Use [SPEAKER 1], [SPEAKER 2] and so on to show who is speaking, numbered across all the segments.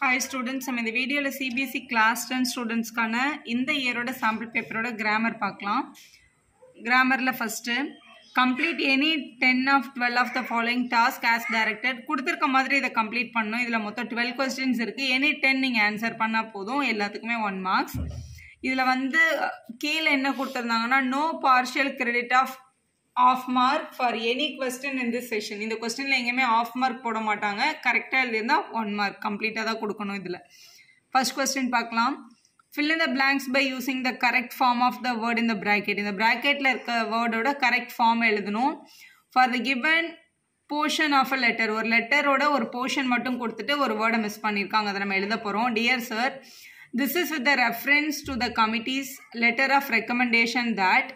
[SPEAKER 1] Hi students, நம்ம இந்த வீடியோல CBSE class 10 ஸ்டூடண்ட்ஸ்க்கான இந்த இயரோட சாம்பிள் பேப்பரோட கிராமர் பார்க்கலாம். கிராமர்ல first complete any 10 of 12 of the following task as directed. கொடுத்திருக்க மாதிரி இத கம்ப்ளீட் பண்ணனும். இதுல மொத்தம் 12 क्वेश्चंस இருக்கு. any 10 நீங்க ஆன்சர் பண்ணா போதும். எல்லாத்துக்குமே 1 மார்க்ஸ். இதுல வந்து கீழ என்ன கொடுத்திருந்தாங்கன்னா no partial credit of off mark for any question in this session. இந்த क्वेश्चनல எங்கேயுமே off mark போட மாட்டாங்க. கரெக்ட்டா எழுதினா 1 mark கம்ப்ளீட்டா தான் கொடுக்கணும் இதுல. First question பார்க்கலாம். Fill in the blanks by using the correct form of the word in the bracket. இந்த bracketல இருக்க வேர்டோட correct form எழுதணும். For the given portion of a letter, ஒரு லெட்டரோட ஒரு portion மட்டும் கொடுத்துட்டு ஒரு வேர்டை மிஸ் பண்ணிருக்காங்க. அதை நம்ம எழுத போறோம். Dear sir, this is with the reference to the committee's letter of recommendation that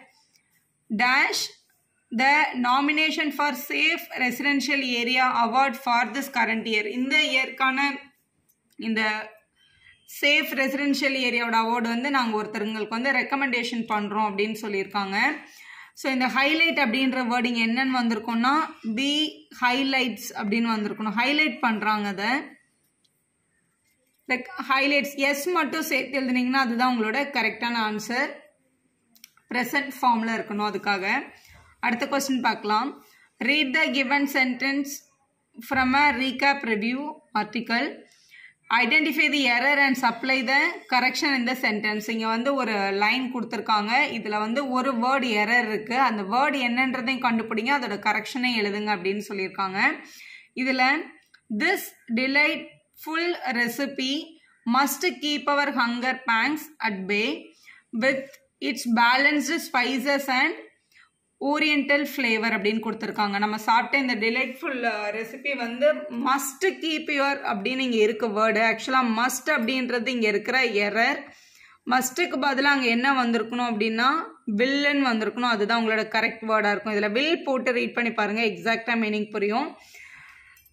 [SPEAKER 1] dash the nomination for safe residential area award for this current year. இந்த இயர்க்கான இந்த சேஃப் ரெசிடென்ஷியல் ஏரியாவோட அவார்டு வந்து நாங்கள் ஒருத்தருங்களுக்கு வந்து ரெக்கமெண்டேஷன் பண்ணுறோம் அப்படின்னு சொல்லியிருக்காங்க. ஸோ இந்த highlight அப்படின்ற வேர்டிங் என்னன்னு வந்திருக்கோம்னா பி ஹைலைட்ஸ் அப்படின்னு வந்திருக்கணும். ஹைலைட் பண்ணுறாங்க அதை ஹைலைட்ஸ் எஸ் மட்டும் சேர்த்து எழுதுனீங்கன்னா அதுதான் உங்களோட கரெக்டான ஆன்சர். ப்ரெசன்ட் ஃபார்மில் இருக்கணும் அதுக்காக. அடுத்த கொஸ்டின் பார்க்கலாம். Read the given sentence from a recap review article. Identify the error and supply the correction in the sentence. இங்கே வந்து ஒரு லைன் கொடுத்துருக்காங்க. இதில் வந்து ஒரு வேர்டு எரர் இருக்கு. அந்த வேர்டு என்னன்றதையும் கண்டுபிடிங்க, அதோட கரெக்ஷனை எழுதுங்க அப்படின்னு சொல்லியிருக்காங்க. இதில் this delightful recipe must keep our hunger pangs at bay with its balanced spices and oriental flavour அப்படின்னு கொடுத்துருக்காங்க. நம்ம சாப்பிட்ட இந்த டிலைட்ஃபுல் ரெசிபி வந்து மஸ்ட் கீப் யுவர் அப்படின்னு இங்கே இருக்க வேர்டு. ஆக்சுவலாக மஸ்ட் அப்படின்றது இங்கே இருக்கிற எரர். மஸ்ட்டுக்கு பதிலாக அங்கே என்ன வந்திருக்கணும் அப்படின்னா வில்லுன்னு வந்திருக்கணும். அதுதான் உங்களோட கரெக்ட் வேர்டாக இருக்கும். இதில் வில் போட்டு ரீட் பண்ணி பாருங்கள், எக்ஸாக்டாக மீனிங் புரியும்.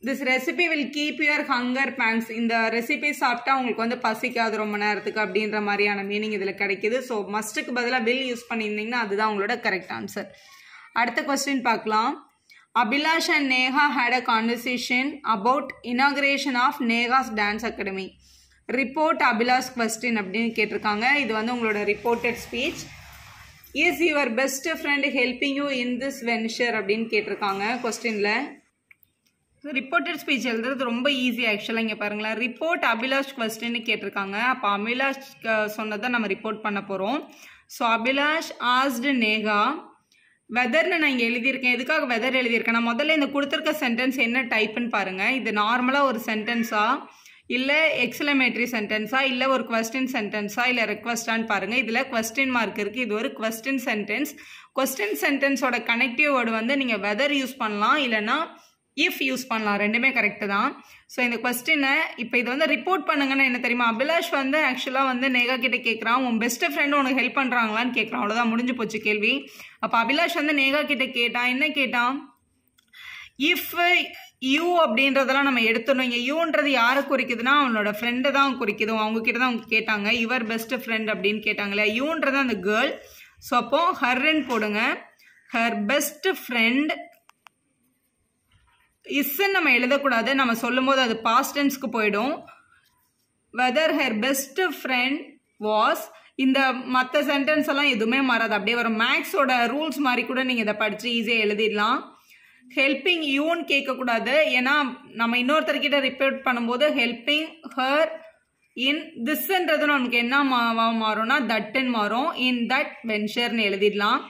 [SPEAKER 1] This recipe will keep your hunger pangs. இந்த ரெசிபி சாப்பிட்டா உங்களுக்கு வந்து பசிக்காது ரொம்ப நேரத்துக்கு அப்படின்ற மாதிரியான மீனிங் இதில் கிடைக்குது. ஸோ மஸ்ட்டுக்கு பதிலாக வில் யூஸ் பண்ணியிருந்தீங்கன்னா அதுதான் உங்களோட கரெக்ட் ஆன்சர். அடுத்த கொஸ்டின் பார்க்கலாம். Abhilash and Neha had a conversation about inauguration of Neha's dance academy. Report Abhilash question அப்படின்னு கேட்டிருக்காங்க. இது வந்து உங்களோட reported speech. Is your best friend helping you in this venture அப்படின்னு கேட்டிருக்காங்க கொஸ்டின்ல. ரிப்போர்ட்டட் ஸ்பீச் எழுதுறது ரொம்ப ஈஸி ஆக்சுவலாக. இங்கே பாருங்களேன், ரிப்போர்ட் அபிலாஷ் கொஸ்டின்னு கேட்டிருக்காங்க. அப்போ அபிலாஷ் சொன்னதை நம்ம ரிப்போர்ட் பண்ண போகிறோம். ஸோ அபிலாஷ் ஆஸ்டு நேஹா வெதர்னு நான் இங்கே எழுதியிருக்கேன். எதுக்காக வெதர் எழுதியிருக்கேன்? நான் முதல்ல இந்த கொடுத்துருக்க சென்டென்ஸ் என்ன டைப்புன்னு பாருங்கள். இது நார்மலாக ஒரு சென்டென்ஸா இல்லை எக்ஸ்க்ளமேட்டரி சென்டென்ஸா இல்லை ஒரு கொஸ்டின் சென்டென்ஸா இல்லை ரெக்வஸ்டான்னு பாருங்கள். இதில் கொஸ்டின் மார்க் இருக்குது. இது ஒரு கொஸ்டின் சென்டென்ஸ். கொஸ்டின் சென்டென்ஸோட கனெக்டிவ் வேர்டு வந்து நீங்கள் வெதர் யூஸ் பண்ணலாம், இல்லைனா இஃப் யூஸ் பண்ணலாம். ரெண்டுமே கரெக்டு தான். ஸோ இந்த கொஸ்டினை இப்போ இது வந்து ரிப்போர்ட் பண்ணுங்கன்னா என்ன தெரியுமா? அபிலாஷ் வந்து ஆக்சுவலாக வந்து நேகா கிட்ட கேட்குறான், உன் பெஸ்ட் ஃப்ரெண்டு உனக்கு ஹெல்ப் பண்ணுறாங்களான்னு கேட்குறான். அவ்வளோதான், முடிஞ்சு போச்சு கேள்வி. அப்போ அபிலாஷ் வந்து நேகா கிட்ட கேட்டான். என்ன கேட்டான்? இஃப் யூ அப்படின்றதெல்லாம் நம்ம எடுத்துடணும். இங்கே யூன்றது யாரை குறிக்குதுன்னா அவனோட ஃப்ரெண்டை தான் குறிக்குது. அவங்க கிட்ட தான் அவங்க கேட்டாங்க, யுவர் பெஸ்ட் ஃப்ரெண்ட் அப்படின்னு கேட்டாங்களே. யூன்றது அந்த கேர்ள். ஸோ அப்போ ஹர்ன்னு போடுங்க. ஹர் பெஸ்ட் ஃப்ரெண்ட் இஸ்ன்னு நம்ம எழுதக்கூடாது. நம்ம சொல்லும் போது அது பாஸ்ட் டென்ஸ்க்கு போயிடும். Whether her best friend was. இந்த மற்ற சென்டென்ஸ் எல்லாம் எதுவுமே மாறாது, அப்படியே வரும். மேக்ஸோட ரூல்ஸ் மாதிரி கூட நீங்கள் இதை படித்து ஈஸியாக எழுதிடலாம். ஹெல்பிங் யூன்னு கேட்கக்கூடாது, ஏன்னா நம்ம இன்னொருத்தர்கிட்ட ரிப்போர்ட் பண்ணும்போது ஹெல்பிங் ஹர் இன் திஸ்ன்றது நமக்கு என்ன மாறும்னா தட்டுன்னு மாறும். இன் தட் வென்ச்சர்னு எழுதிடலாம்.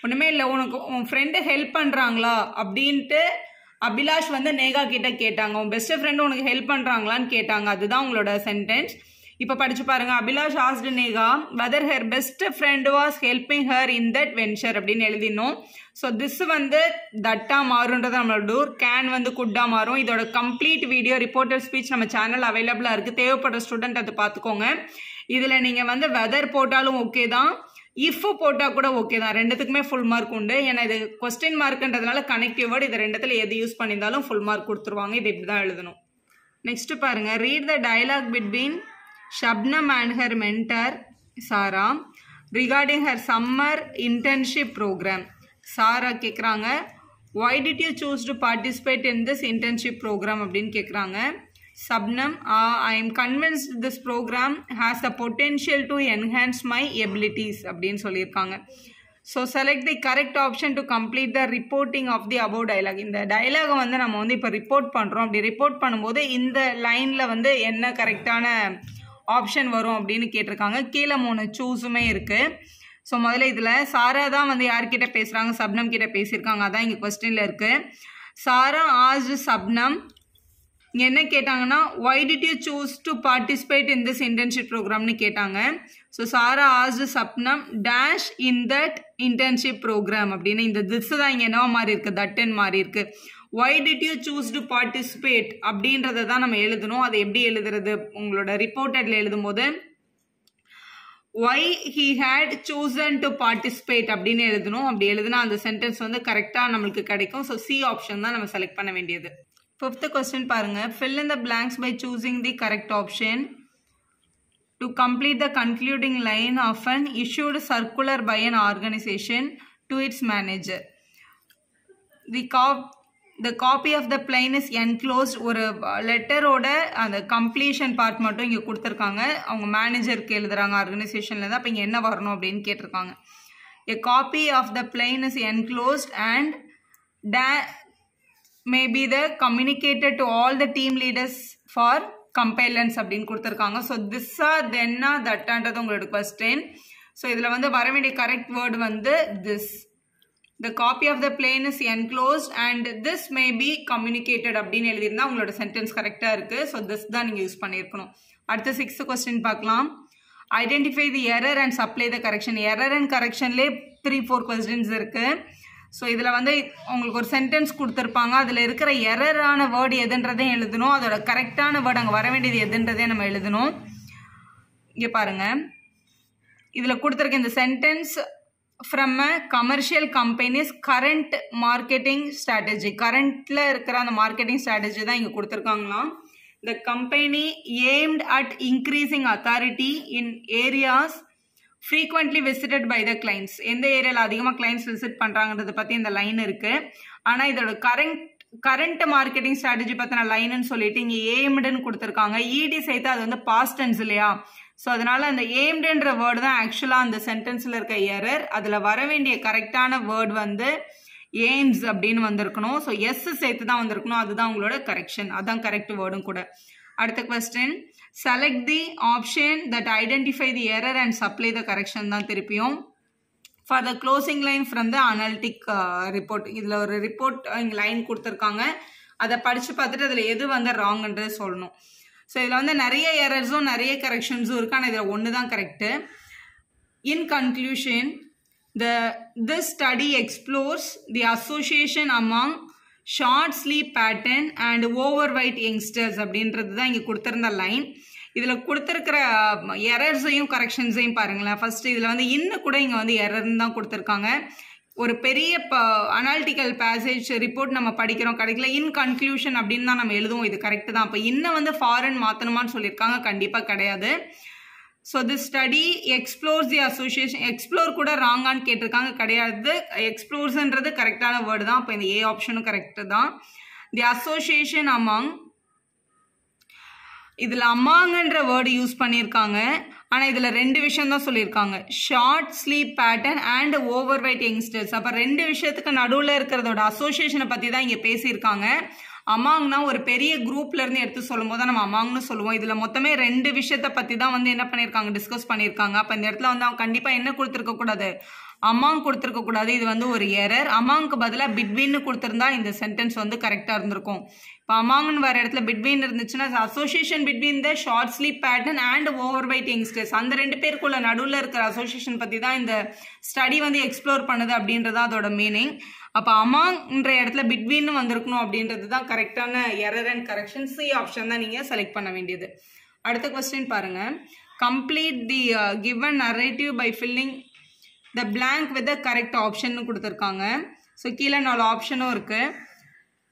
[SPEAKER 1] ஒன்றுமே இல்லை, உனக்கு உன் ஃப்ரெண்டு ஹெல்ப் பண்ணுறாங்களா அப்படின்ட்டு அபிலாஷ் வந்து நேகா கிட்ட கேட்டாங்க. உன் பெஸ்ட் ஃப்ரெண்டு உனக்கு ஹெல்ப் பண்ணுறாங்களான்னு கேட்டாங்க. அதுதான் உங்களோட சென்டென்ஸ். இப்போ படிச்சு பாருங்க. Abhilash asked Neha whether her best friend was helping her in that venture அப்படின்னு எழுதினோம். ஸோ திஸ் வந்து தட்டா மாறுன்றது நம்மளோட டூர். கேன் வந்து குட்டா மாறும். இதோட கம்ப்ளீட் வீடியோ ரிப்போர்ட்டட் ஸ்பீச் நம்ம சேனல் அவைலபிளாக இருக்குது. தேவைப்படுற ஸ்டூடெண்ட் அதை பார்த்துக்கோங்க. இதில் நீங்கள் வந்து வெதர் போட்டாலும் ஓகே தான், இஃப் போட்டால் கூட ஓகே தான். ரெண்டுத்துக்குமே ஃபுல் மார்க் உண்டு. ஏன்னா இது கொஸ்டின் மார்க்ன்றதுனால கனெக்டிவ் வேர்டு. இது ரெண்டுத்துல எது யூஸ் பண்ணியிருந்தாலும் ஃபுல் மார்க் கொடுத்துருவாங்க. இது இப்படி தான் எழுதணும். நெக்ஸ்ட் பாருங்க. Read the dialogue between Shabnam and her mentor Sara regarding her summer internship program. Sara கேட்குறாங்க, why did you choose to participate in this internship program அப்படின்னு கேட்குறாங்க. Subnam, I am convinced this program has the potential to enhance my abilities அப்படின்னு சொல்லியிருக்காங்க. So select the correct option to complete the reporting of the above dialogue. இந்த டயலாகை வந்து நம்ம வந்து இப்போ ரிப்போர்ட் பண்ணுறோம். அப்படி ரிப்போர்ட் பண்ணும்போது இந்த லைனில் வந்து என்ன கரெக்டான ஆப்ஷன் வரும் அப்படின்னு கேட்டிருக்காங்க. கீழே 3 சூஸுமே இருக்குது. ஸோ முதல்ல இதில் சாரா தான் வந்து யார்கிட்ட பேசுகிறாங்க, சப்னம் கிட்ட பேசியிருக்காங்க. அதான் இங்கே கொஸ்டினில் இருக்குது. சாரா ஆஸ்ட் சப்னம், இங்கே என்ன கேட்டாங்கன்னா why did you choose to participate in this internship programனு கேட்டாங்க. So Sarah asked Shabnam dash in that internship program அப்படின்னு இந்த திஸ் தான் இங்கே என்னவா மாறி இருக்குது, தட்டுன்னு மாறி இருக்குது. why did you choose to participate அப்படின்றத தான் நம்ம எழுதணும். அதை எப்படி எழுதுறது, உங்களோட ரிப்போர்ட்டில் எழுதும்போது why he had chosen to participate அப்படின்னு எழுதணும். அப்படி எழுதுனா அந்த சென்டென்ஸ் வந்து கரெக்டாக நம்மளுக்கு கிடைக்கும். ஸோ சி ஆப்ஷன் தான் நம்ம செலக்ட் பண்ண வேண்டியது. 5th question பாருங்க. fill in the blanks by choosing the correct option to complete the concluding line of an issued circular by an organization to its manager. The copy of the plain is enclosed. ஒரு லெட்டரோட அந்த completion part மட்டும் இங்கே கொடுத்துருக்காங்க. அவங்க மேனேஜருக்கு எழுதுறாங்க ஆர்கனைசேஷனில் தான். அப்போ இங்கே என்ன வரணும் அப்படின்னு கேட்டிருக்காங்க. A copy of the plain is enclosed and may be the communicated to all the team leaders for compilance அப்படின்னு கொடுத்துருக்காங்க. ஸோ திஸ்ஸா தென்னா தட்டான்றது உங்களோட கொஸ்டின். ஸோ இதில் வந்து வர வேண்டிய கரெக்ட் வேர்டு வந்து this. The copy of the plane is enclosed and this may be communicated அப்படின்னு எழுதியிருந்தா உங்களோட சென்டென்ஸ் கரெக்டாக இருக்குது. ஸோ திஸ் தான் நீங்கள் யூஸ் பண்ணியிருக்கணும். அடுத்த 6th கொஸ்டின் பார்க்கலாம். Identify the error and supply the correction. Error and கரெக்ஷன்லேயே 3-4 கொஸ்டின்ஸ் இருக்குது. ஸோ இதில் வந்து உங்களுக்கு ஒரு சென்டென்ஸ் கொடுத்துருப்பாங்க. அதில் இருக்கிற எரரான வேர்டு எதுன்றதையும் எழுதணும். அதோட கரெக்டான வேர்டு அங்கே வர வேண்டியது எதுன்றதையும் நம்ம எழுதணும். இங்கே பாருங்கள், இதில் கொடுத்துருக்க இந்த sentence from a commercial company's current marketing strategy. கரண்ட்டில் இருக்கிற அந்த மார்க்கெட்டிங் ஸ்ட்ராட்டஜி தான் இங்கே கொடுத்துருக்காங்களாம். The company aimed at increasing authority in areas frequently visited by the clients. எந்த ஏரியாவில் அதிகமாக கிளைண்ட்ஸ் விசிட் பண்ணுறாங்கன்றதை பற்றி இந்த லைன் இருக்குது. ஆனால் இதோட கரண்ட் மார்க்கெட்டிங் ஸ்ட்ராட்டஜி பற்றின லைனுன்னு சொல்லிட்டு இங்கே எய்ம்டுன்னு கொடுத்துருக்காங்க. இடி சேர்த்து அது வந்து பாஸ்ட் டென்ஸ் இல்லையா? ஸோ அதனால அந்த எய்ம்டுன்ற வேர்டு தான் ஆக்சுவலாக அந்த சென்டென்ஸில் இருக்க எரர். அதில் வர வேண்டிய கரெக்டான வேர்டு வந்து எய்ம்ஸ் அப்படின்னு வந்திருக்கணும். ஸோ எஸ் சேர்த்து தான் வந்திருக்கணும். அதுதான் உங்களோட கரெக்ஷன். அதுதான் கரெக்ட் வேர்டும் கூட. அடுத்த question, select the option that identify the error and supply the correction தான் திருப்பியும். for the closing line from the analytic report. இதில் ஒரு ரிப்போர்ட் இங்கே லைன் கொடுத்துருக்காங்க. அதை படித்து பார்த்துட்டு அதில் எது வந்து ராங்ன்றது சொல்லணும். ஸோ இதில் வந்து நிறைய எரர்ஸும் நிறைய கரெக்ஷன்ஸும் இருக்குது. ஆனால் இதில் ஒன்று தான் correct. In conclusion, this study explores the association among short sleep pattern and over weight youngsters அப்படின்றது தான் இங்கே கொடுத்துருந்த லைன். இதில் கொடுத்துருக்கிற எரர்ஸையும் கரெக்ஷன்ஸையும் பாருங்களேன். ஃபர்ஸ்ட் இதில் வந்து இன்னும் கூட இங்கே வந்து எரர்னு தான் கொடுத்துருக்காங்க. ஒரு பெரிய அனாலிட்டிக்கல் பேசேஜ் ரிப்போர்ட் நம்ம படிக்கிறோம், கிடைக்கல. இன் கன்க்ளூஷன் அப்படின்னு தான் நம்ம எழுதுவோம். இது கரெக்டு தான். அப்போ இன்னும் வந்து ஃபாரின் மாற்றணுமான்னு சொல்லியிருக்காங்க. கண்டிப்பாக கிடையாது. So this study explores the association. Explore கூட ராங்கான்னு கேட்டிருக்காங்க. கிடையாது, எக்ஸ்ப்ளோர்ஸ்ன்றது கரெக்டான வேர்டு தான். அப்போ இந்த ஏ ஆப்ஷனும் கரெக்டு தான். தி அசோசியேஷன் அமாங், இதில் அமாங்கன்ற வேர்டு யூஸ் பண்ணியிருக்காங்க. ஆனால் இதில் 2 விஷயம் தான் சொல்லியிருக்காங்க, short sleep pattern and over weight youngsters. அப்போ 2 விஷயத்துக்கு நடுவில் இருக்கிறதோட அசோசியேஷனை பற்றி தான் இங்கே பேசியிருக்காங்க. அமாங்னா ஒரு பெரிய குரூப்ல இருந்து எடுத்து சொல்லும் போது நம்ம அமாங்னு சொல்லுவோம். இதுல மொத்தமே 2 விஷயத்த பத்தி தான் வந்து என்ன பண்ணிருக்காங்க, டிஸ்கஸ் பண்ணிருக்காங்க. அப்ப இந்த இடத்துல வந்து அவங்க கண்டிப்பா என்ன கொடுத்துருக்க கூடாது, அமாங் கொடுத்துருக்க கூடாது. இது வந்து ஒரு எரர். அமாங்க்கு பதிலாக பிட்வீன்னு கொடுத்துருந்தா இந்த சென்டென்ஸ் வந்து கரெக்டாக இருந்திருக்கும். இப்போ அமாங்னு வர இடத்துல பிட்வீன் இருந்துச்சுன்னா association between the short sleep pattern and over weight youngsters, அந்த 2 பேருக்குள்ள நடுவில் இருக்கிற அசோசியேஷன் பற்றி தான் இந்த ஸ்டடி வந்து எக்ஸ்ப்ளோர் பண்ணுது அப்படின்றது அதோட மீனிங். அப்போ அமாங்ன்ற இடத்துல பிட்வீன்னு வந்திருக்கணும் அப்படின்றது தான் கரெக்டான error and correction. C option தான் நீங்கள் செலக்ட் பண்ண வேண்டியது. அடுத்த கொஸ்டின் பாருங்க. Complete the given narrative by filling the blank with the correct option கொடுத்துருக்காங்க. ஸோ கீழே 4 ஆப்ஷனும் இருக்கு.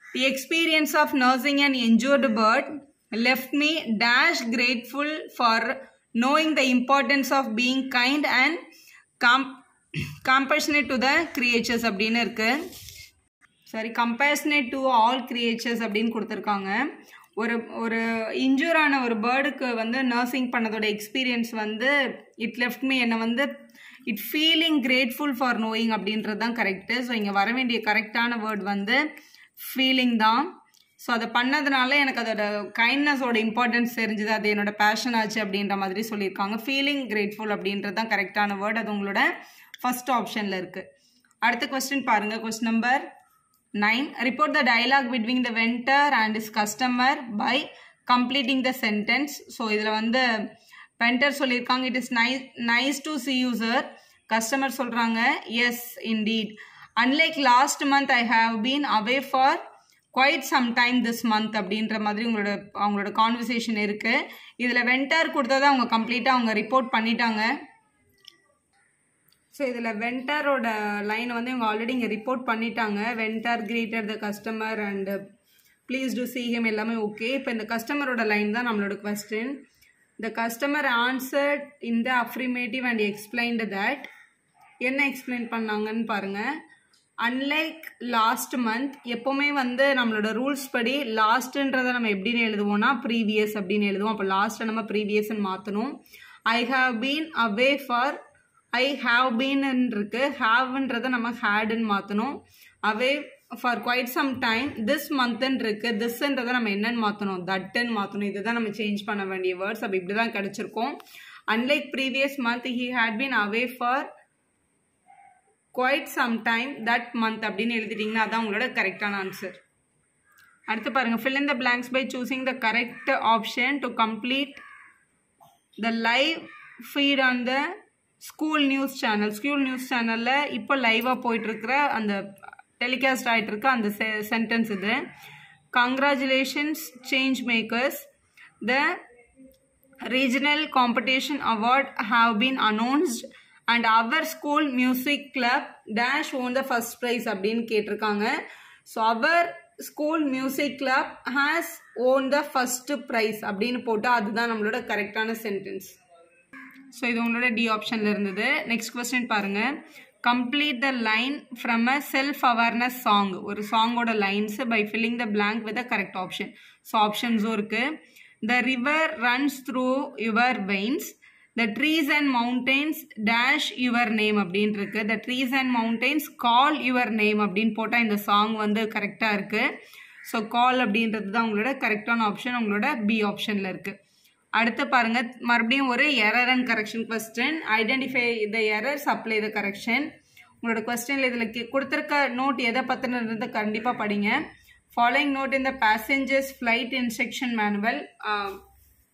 [SPEAKER 1] The experience of nursing and injured bird left me dash grateful for knowing the importance of being kind and compassionate to the creatures அப்படின்னு இருக்கு. Sorry, compassionate to all creatures அப்படின்னு கொடுத்துருக்காங்க. ஒரு இன்ஜூரான ஒரு பேர்டுக்கு வந்து நர்சிங் பண்ணதோட எக்ஸ்பீரியன்ஸ் வந்து இட் லெஃப்ட் மீ என்னை வந்து it feeling grateful for knowing அப்படின்றது தான் கரெக்டு. ஸோ இங்கே வர வேண்டிய கரெக்டான வேர்ட் வந்து ஃபீலிங் தான். ஸோ அதை பண்ணதுனால எனக்கு அதோட கைண்ட்னஸோட இம்பார்ட்டன்ஸ் தெரிஞ்சுது, அது என்னோட பேஷன் ஆச்சு அப்படின்ற மாதிரி சொல்லியிருக்காங்க. ஃபீலிங் கிரேட்ஃபுல் அப்படின்றது தான் கரெக்டான வேர்ட். அது உங்களோட ஃபர்ஸ்ட் ஆப்ஷனில் இருக்குது. அடுத்த கொஸ்டின் பாருங்கள். Question number 9. Report the dialogue between the vendor and his customer by completing the sentence. So இதில் வந்து vendor சொல்லியிருக்காங்க it is nice to see you sir. customer சொல்கிறாங்க yes indeed. unlike last month I have been away for quite some time this month அப்படின்ற மாதிரி அவங்களோட conversation இருக்குது. இதில் vendor கொடுத்ததை அவங்க கம்ப்ளீட்டாக அவங்க ரிப்போர்ட் பண்ணிட்டாங்க. ஸோ இதில் வெண்டரோட லைனை வந்து இவங்க ஆல்ரெடி இங்கே ரிப்போர்ட் பண்ணிட்டாங்க. Vendor greeted the customer and please to see him எல்லாமே ஓகே. இப்போ இந்த கஸ்டமரோட லைன் தான் நம்மளோட question. The customer answered in the affirmative and explained that. என்ன எக்ஸ்பிளைன் பண்ணாங்கன்னு பாருங்கள். அன்லைக் லாஸ்ட் மந்த், எப்போவுமே வந்து நம்மளோட ரூல்ஸ் படி லாஸ்ட்டுன்றதை நம்ம எப்படின்னு எழுதுவோம்னா ப்ரீவியஸ் அப்படின்னு எழுதுவோம். அப்போ லாஸ்ட்டை நம்ம ப்ரீவியஸ்ன்னு மாற்றணும். I have been away for I have been இருக்கு, ஹாவ்ன்றதை நம்ம ஹேடுன்னு மாற்றணும். Away for quite some time this மந்த்ன்னு இருக்கு, திஸ்ன்றதை நம்ம என்னன்னு மாற்றணும் தட்டுன்னு மாற்றணும். இதுதான் நம்ம சேஞ்ச் பண்ண வேண்டிய வேர்ட்ஸ். அப்போ இப்படி தான் கிடச்சிருக்கோம். Unlike previous month he had been away for quite some time that month அப்படின்னு எழுதிட்டிங்கன்னா அதான் உங்களோட கரெக்டான ஆன்சர். அடுத்து பாருங்கள். fill in the blanks by choosing the correct option to complete the live feed on the school news channel. School news சேனலில் இப்போ லைவாக போயிட்டுருக்கிற அந்த டெலிகாஸ்ட் ஆகிட்டுருக்க அந்த சென்டென்ஸ் இது. Congratulations change makers, the regional competition award have been announced and our school music club dash won the first prize அப்படின்னு கேட்டிருக்காங்க. So our school music club has won the first prize அப்படின்னு போட்டால் அதுதான் நம்மளோட கரெக்டான sentence. So இது உங்களோட D ஆப்ஷனில் இருந்தது. நெக்ஸ்ட் கொஸ்டின் பாருங்கள். Complete the line from a self awareness song. ஒரு சாங்கோட lines by filling the blank with a correct option. So ஆப்ஷன்ஸும் இருக்குது. The river runs through your veins, the trees and mountains dash your name அப்படின்னு இருக்கு. The trees and mountains call your name அப்படின்னு போட்டால் இந்த song வந்து கரெக்டாக இருக்குது. ஸோ கால் அப்படின்றது தான் உங்களோட கரெக்டான ஆப்ஷன், உங்களோட பி ஆப்ஷனில் இருக்குது. அடுத்து பாருங்க. மறுபடியும் ஒரு error and correction question. Identify the errors, apply the correction. உங்களோட கொஸ்டினில் இதில் கொடுத்துருக்க நோட் எதை பற்றினது கண்டிப்பாக படிங்க. ஃபாலோயிங் நோட் இந்த passengers flight instruction manual.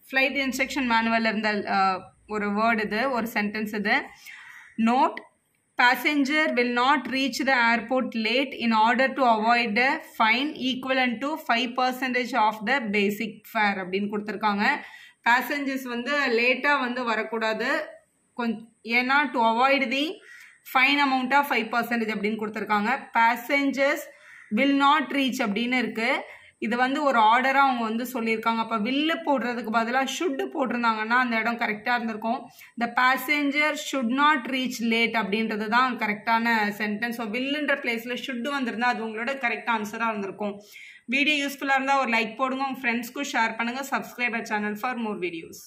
[SPEAKER 1] Flight instruction manual இருந்த ஒரு வேர்டு இது, ஒரு சென்டென்ஸ் இது. Note passenger will not reach the airport late in order to avoid a fine equivalent to 5% of the basic fare அப்படின்னு கொடுத்துருக்காங்க. Passengers வந்து லேட்டாக வந்து வரக்கூடாது ஏன்னா to avoid the fine amount of 5% அப்படின்னு கொடுத்துருக்காங்க. பேசஞ்சர்ஸ் வில் நாட் ரீச் அப்படின்னு இருக்குது. இது வந்து ஒரு ஆர்டராக அவங்க வந்து சொல்லியிருக்காங்க. அப்போ வில்லு போடுறதுக்கு பதிலாக ஷுட்டு போட்டிருந்தாங்கன்னா அந்த இடம் கரெக்டாக இருந்திருக்கும். த passenger should not reach late அப்படின்றது தான் கரெக்டான சென்டென்ஸ். ஸோ வில்லுன்ற பிளேஸில் ஷுட்டு வந்திருந்தால் அது உங்களோட கரெக்டாக ஆன்சராக இருந்திருக்கும். வீடியோ யூஸ்ஃபுல்லாக இருந்தால் ஒரு லைக் போடுங்க, உங்கள் ஃப்ரெண்ட்ஸ்க்கும் ஷேர் பண்ணுங்கள். Subscriber channel for more videos.